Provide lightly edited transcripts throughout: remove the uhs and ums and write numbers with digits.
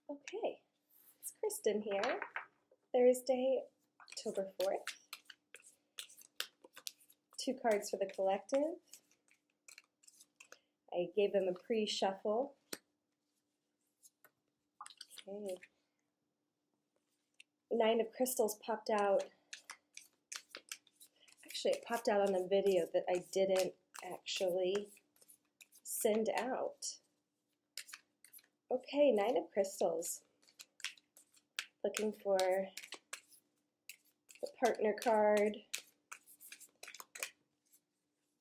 Okay, it's Kristen here. Thursday, October 4th. 2 cards for the collective. I gave them a pre-shuffle. Okay. 9 of crystals popped out. Actually, it popped out on a video that I didn't actually send out. Okay, 9 of crystals. Looking for the partner card,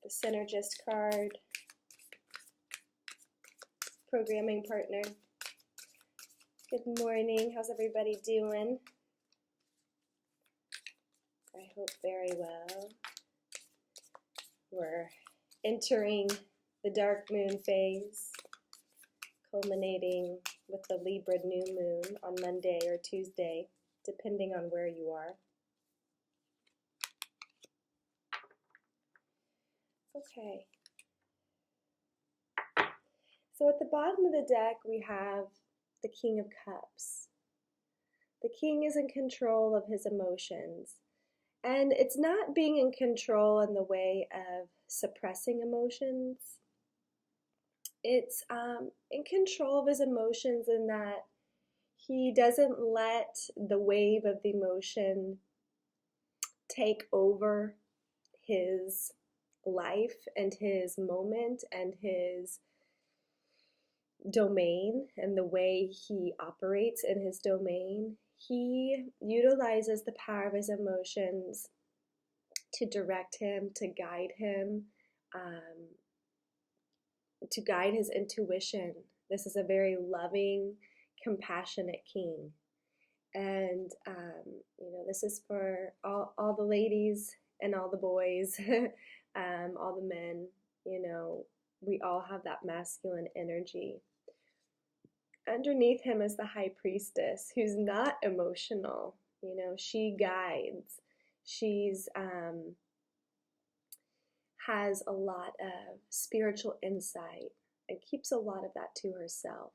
the synergist card, programming partner. Good morning. How's everybody doing? I hope very well. We're entering the dark moon phase, culminating with the Libra new moon on Monday or Tuesday, depending on where you are. Okay. So at the bottom of the deck, we have the King of Cups. The King is in control of his emotions. And it's not being in control in the way of suppressing emotions. It's in control of his emotions in that he doesn't let the wave of the emotion take over his life and his moment and his domain and the way he operates in his domain. He utilizes the power of his emotions to direct him, to guide him, to guide his intuition. This is a very loving, compassionate king. And, this is for all the ladies and all the boys, all the men. We all have that masculine energy. Underneath him is the high priestess, who's not emotional. She guides. She's has a lot of spiritual insight and keeps a lot of that to herself.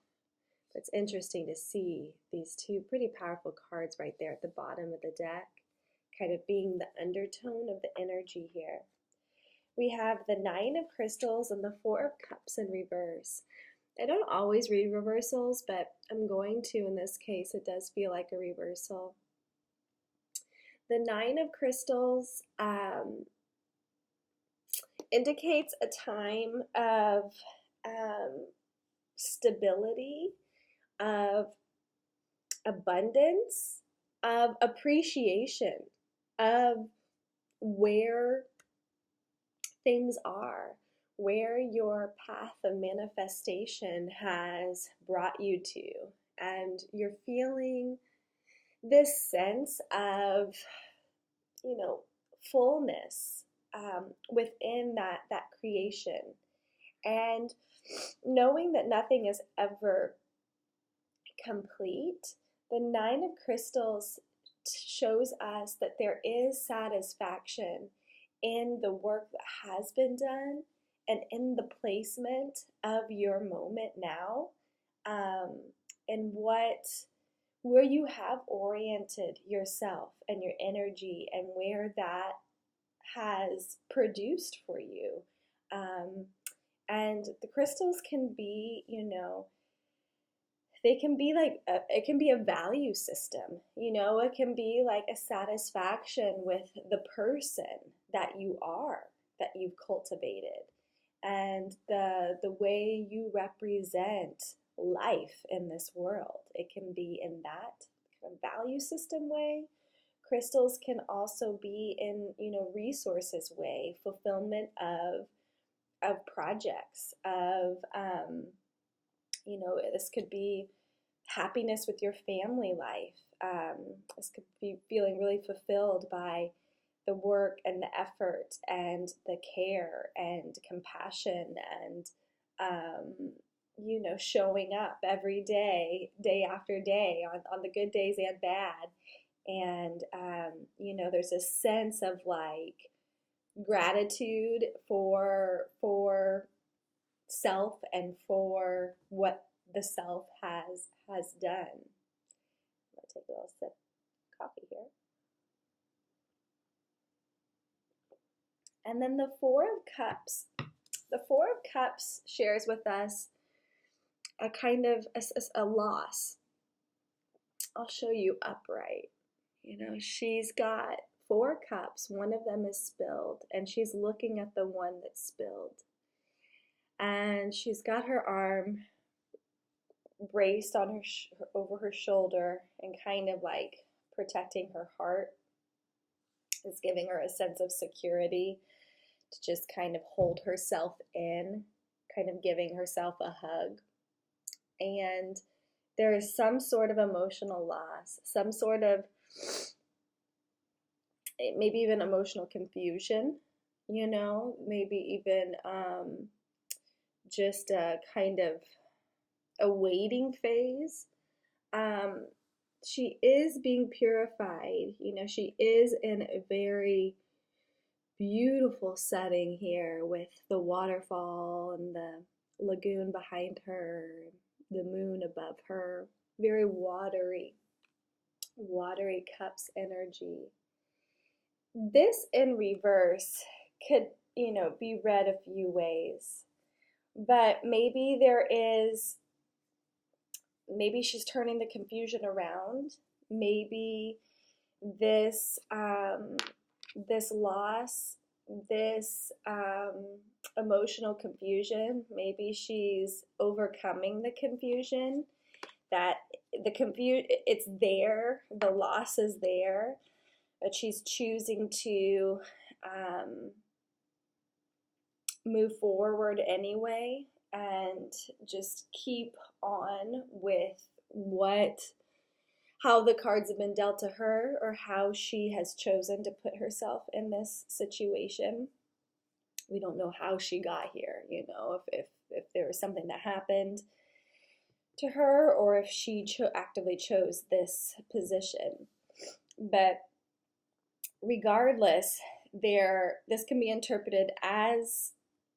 But it's interesting to see these 2 pretty powerful cards right there at the bottom of the deck, kind of being the undertone of the energy here. We have the 9 of crystals and the 4 of cups in reverse. I don't always read reversals, but I'm going to in this case. It does feel like a reversal. The 9 of crystals indicates a time of stability, of abundance, of appreciation, of where things are, where your path of manifestation has brought you to. And you're feeling this sense of, fullness within that creation. And knowing that nothing is ever complete, the 9 of crystals shows us that there is satisfaction in the work that has been done and in the placement of your moment now, and where you have oriented yourself and your energy and where that has produced for you. And the crystals can be, they can be like, it can be a value system, it can be like a satisfaction with the person that you are, that you've cultivated, and the way you represent life in this world. It can be in that kind of value system way. Crystals can also be in, resources way, fulfillment of projects, of, this could be happiness with your family life. This could be feeling really fulfilled by the work and the effort and the care and compassion and, showing up every day, day after day, on the good days and bad. And, there's a sense of like gratitude for self and for what the self has has done. I'm going to take a little sip of coffee here. And then the Four of Cups. The Four of Cups shares with us a kind of a loss. I'll show you upright. You know, she's got 4 cups. One of them is spilled, and she's looking at the one that's spilled. And she's got her arm braced on her over her shoulder and kind of like protecting her heart. It's giving her a sense of security to just kind of hold herself in, kind of giving herself a hug. And there is some sort of emotional loss, some sort of maybe even emotional confusion, you know, maybe even just a kind of a waiting phase. She is being purified, you know, she is in a very beautiful setting here with the waterfall and the lagoon behind her, the moon above her, very watery cups energy. This in reverse could, you know, be read a few ways, but maybe she's turning the confusion around. Maybe this loss, this emotional confusion, maybe she's overcoming the confusion, that it's there, the loss is there, but she's choosing to move forward anyway and just keep on with how the cards have been dealt to her, or how she has chosen to put herself in this situation. We don't know how she got here, you know, if there was something that happened to her, or if she actively chose this position. But regardless, this can be interpreted as,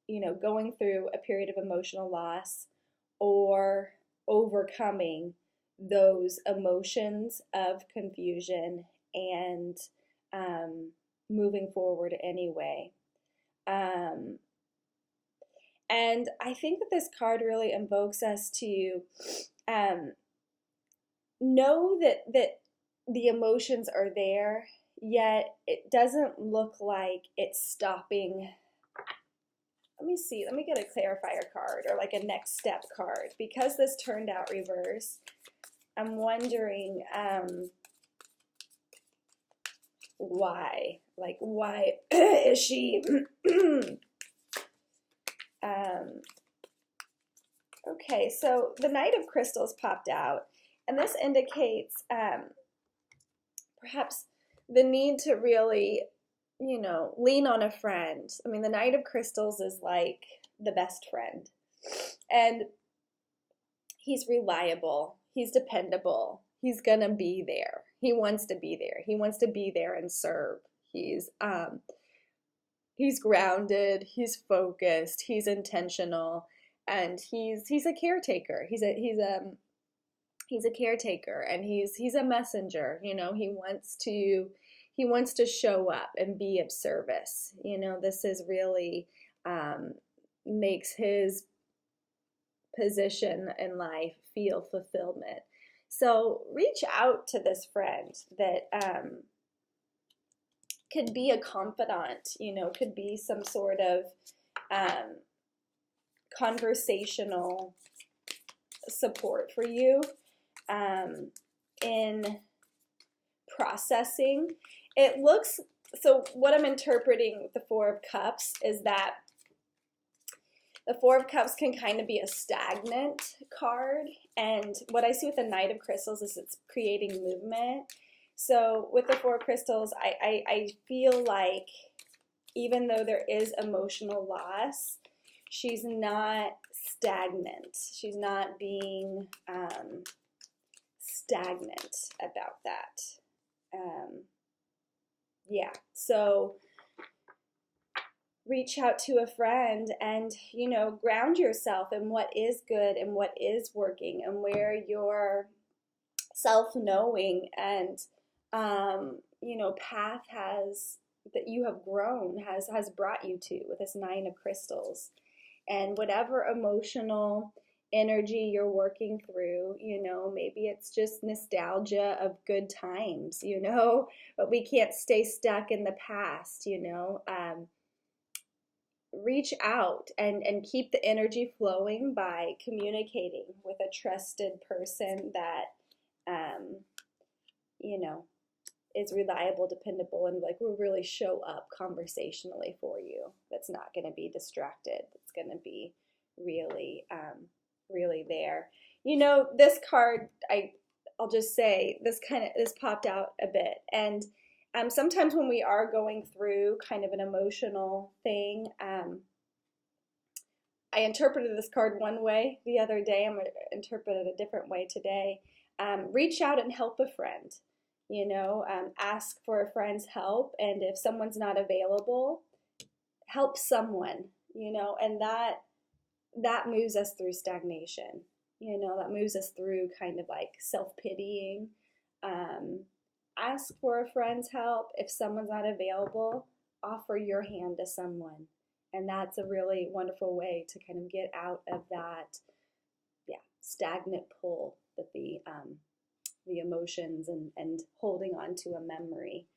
you know, going through a period of emotional loss or overcoming those emotions of confusion and moving forward anyway. And I think that this card really invokes us to know that the emotions are there, yet it doesn't look like it's stopping. Let me see, let me get a clarifier card, or like a next step card. Because this turned out reverse, I'm wondering why. Like, why is she okay, so the Knight of Crystals popped out, and this indicates perhaps the need to really, you know, lean on a friend. I mean, the Knight of Crystals is like the best friend, and he's reliable, he's dependable, he's gonna be there, he wants to be there, he wants to be there and serve. He's grounded, he's focused, he's intentional, and he's a caretaker. He's a caretaker, and he's a messenger. You know, he wants to show up and be of service. You know, this is really makes his position in life feel fulfillment. So reach out to this friend that could be a confidant, you know, could be some sort of conversational support for you in processing. It looks, so what I'm interpreting with the Four of Cups is that the Four of Cups can kind of be a stagnant card, and what I see with the Knight of Crystals is it's creating movement. So with the Four of Crystals, I feel like even though there is emotional loss, she's not stagnant. She's not being stagnant about that. Yeah, so reach out to a friend and, ground yourself in what is good and what is working and where your self-knowing and, path that you have grown has brought you to with this Nine of Crystals. And whatever emotional energy you're working through, maybe it's just nostalgia of good times, but we can't stay stuck in the past, reach out and keep the energy flowing by communicating with a trusted person that, um, you know, is reliable, dependable, and like will really show up conversationally for you. That's not going to be distracted. It's going to be really, really there. This card, I'll just say this popped out a bit, and sometimes when we are going through kind of an emotional thing, I interpreted this card one way the other day. I'm going to interpret it a different way today. Reach out and help a friend. Ask for a friend's help, and if someone's not available, help someone, and that moves us through stagnation, that moves us through kind of like self-pitying. Ask for a friend's help. If someone's not available, offer your hand to someone, and that's a really wonderful way to kind of get out of that, stagnant pull that the emotions and holding on to a memory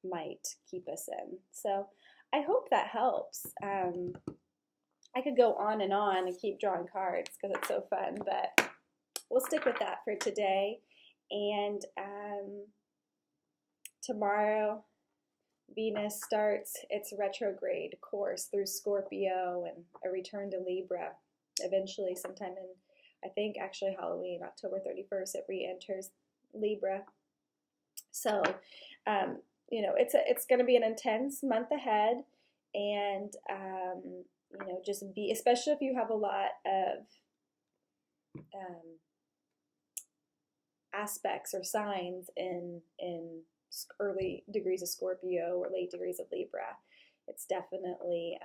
might keep us in. So I hope that helps. I could go on and keep drawing cards because it's so fun, but we'll stick with that for today. And tomorrow, Venus starts its retrograde course through Scorpio and a return to Libra. Eventually, sometime in, I think actually Halloween, October 31st, it re-enters Libra. So, it's going to be an intense month ahead, and just be, especially if you have a lot of aspects or signs in early degrees of Scorpio or late degrees of Libra. It's definitely,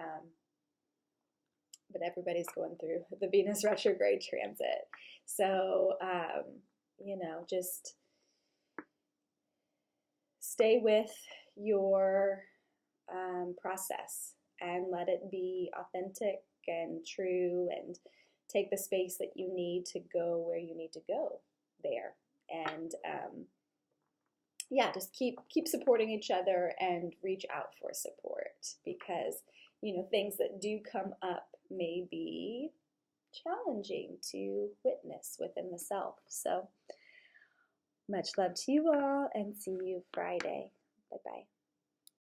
but everybody's going through the Venus retrograde transit. So, just stay with your process and let it be authentic and true, and take the space that you need to go where you need to go there. And just keep supporting each other and reach out for support, because things that do come up may be challenging to witness within the self. So much love to you all, and see you Friday. Bye-bye.